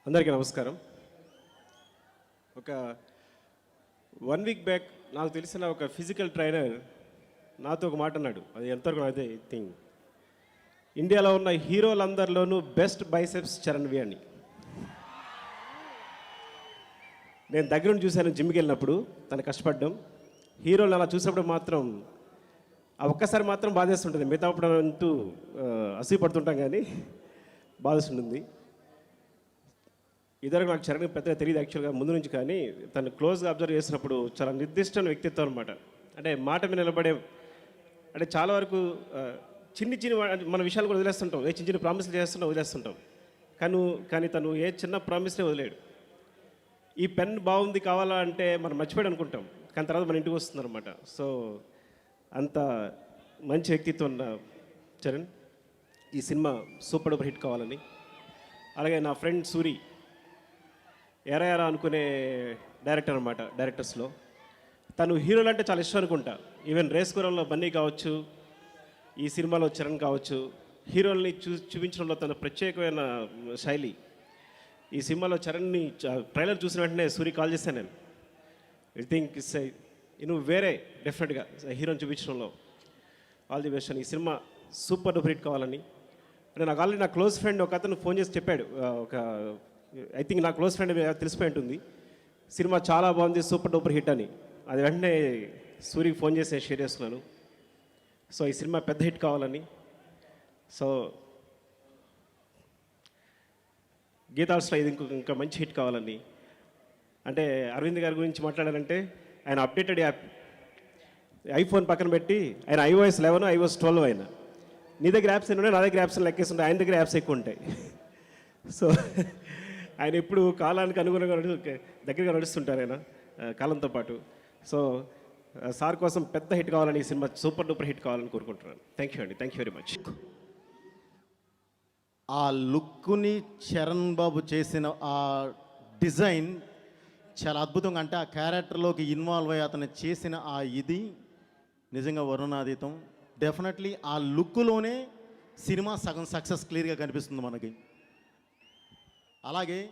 అందరికీ నమస్కారం. ఒక 1 వీక్ బ్యాక్ నాకు తెలిసిన ఒక ఫిజికల్ ట్రైనర్ నాతో ఒక మాట అన్నాడు. అది ఎంతవరకు అయితే థింగ్ ఇండియాలో ఉన్న హీరోలందరిలోనూ బెస్ట్ బైసెప్స్ చరణ్ వి అని. నేను దగ్గర నుండి చూశాను జిమ్కి వెళ్ళినప్పుడు తను కష్టపడ్డం. హీరోలు అలా చూసినప్పుడు మాత్రం ఆ ఒక్కసారి మాత్రం బాధేస్తుంటుంది. మిగతాప్పుడు అంటూ అసూయపడుతుంటాం కానీ బాధేస్తుంటుంది. ఇద్దరు నాకు చరణ్ పెద్దగా తెలియదు యాక్చువల్గా ముందు నుంచి, కానీ తను క్లోజ్గా అబ్జర్వ్ చేసినప్పుడు చాలా నిర్దిష్టమైన వ్యక్తిత్వం అనమాట. అంటే మాట మీద నిలబడే, అంటే చాలా వరకు చిన్ని మన విషయాలు కూడా వదిలేస్తుంటాం. చిన్న చిన్న ప్రామిస్లు చేస్తుంటాం, వదిలేస్తుంటాం. కానీ తను ఏ చిన్న ప్రామిస్నే వదిలేడు. ఈ పెన్ బాగుంది కావాలా అంటే మనం మర్చిపోయాడు అనుకుంటాం, కానీ తర్వాత మన ఇంటికి వస్తుంది అనమాట. సో అంత మంచి వ్యక్తిత్వం ఉన్న చరణ్ ఈ సినిమా సూపర్ డూపర్ హిట్ కావాలని. అలాగే నా ఫ్రెండ్ సూరి ఎరా అనుకునే డైరెక్టర్ అనమాట. డైరెక్టర్స్లో తను హీరోలు అంటే చాలా ఇష్టం అనుకుంటా. ఈవెన్ రేస్ గుర్రంలో బన్నీ కావచ్చు, ఈ సినిమాలో చరణ్ కావచ్చు, హీరోల్ని చూపించడంలో తన ప్రత్యేకమైన శైలి. ఈ సినిమాలో చరణ్ని ట్రైలర్ చూసిన వెంటనే సూరి కాల్ చేశాను నేను. ఐ థింక్ నువ్వు వేరే డెఫినెట్గా హీరోని చూపించడంలో ఆల్ ది బెస్ట్ అని. ఈ సినిమా సూపర్ డూపర్ హిట్ కావాలని. అంటే నాకు ఆల్రెడీ నా క్లోజ్ ఫ్రెండ్ ఒక అతను ఫోన్ చేసి చెప్పాడు. ఐ థింక్ నా క్లోజ్ ఫ్రెండ్ తెలిసిపోయి ఉంటుంది, సినిమా చాలా బాగుంది సూపర్ డూపర్ హిట్ అని. అది వెంటనే సూరికి ఫోన్ చేసి షేర్ చేస్తున్నాను. సో ఈ సినిమా పెద్ద హిట్ కావాలని. సో గీతాల్స్లో ఇది ఇంకా మంచి హిట్ కావాలని. అంటే అరవింద్ గారి గురించి మాట్లాడాలంటే ఆయన అప్డేటెడ్ యాప్ ఐఫోన్ పక్కన పెట్టి ఆయన iOS 11 iOS 12 అయినా. నీ దగ్గర యాప్స్ ఎన్ని ఉన్నాయి, నా దగ్గర యాప్స్ లెక్కేస్తుంటాయి, ఆయన దగ్గర యాప్స్ ఎక్కువ ఉంటాయి. సో ఆయన ఎప్పుడు కాలానికి అనుగుణంగా దగ్గరగా నడుస్తుంటారు ఆయన కాలంతో పాటు. సో సార్ కోసం పెద్ద హిట్ కావాలని, ఈ సినిమా సూపర్ డూపర్ హిట్ కావాలని కోరుకుంటున్నాను. థ్యాంక్ యూ అండి, థ్యాంక్ యూ వెరీ మచ్. ఆ లుక్ని చరణ్ బాబు చేసిన ఆ డిజైన్ చాలా అద్భుతంగా, అంటే ఆ క్యారెక్టర్లోకి ఇన్వాల్వ్ అయ్యి అతను చేసిన ఆ ఇది నిజంగా వర్ణనాతీతం. డెఫినెట్లీ ఆ లుక్లోనే సినిమా సగం సక్సెస్ క్లియర్గా కనిపిస్తుంది మనకి. అలాగే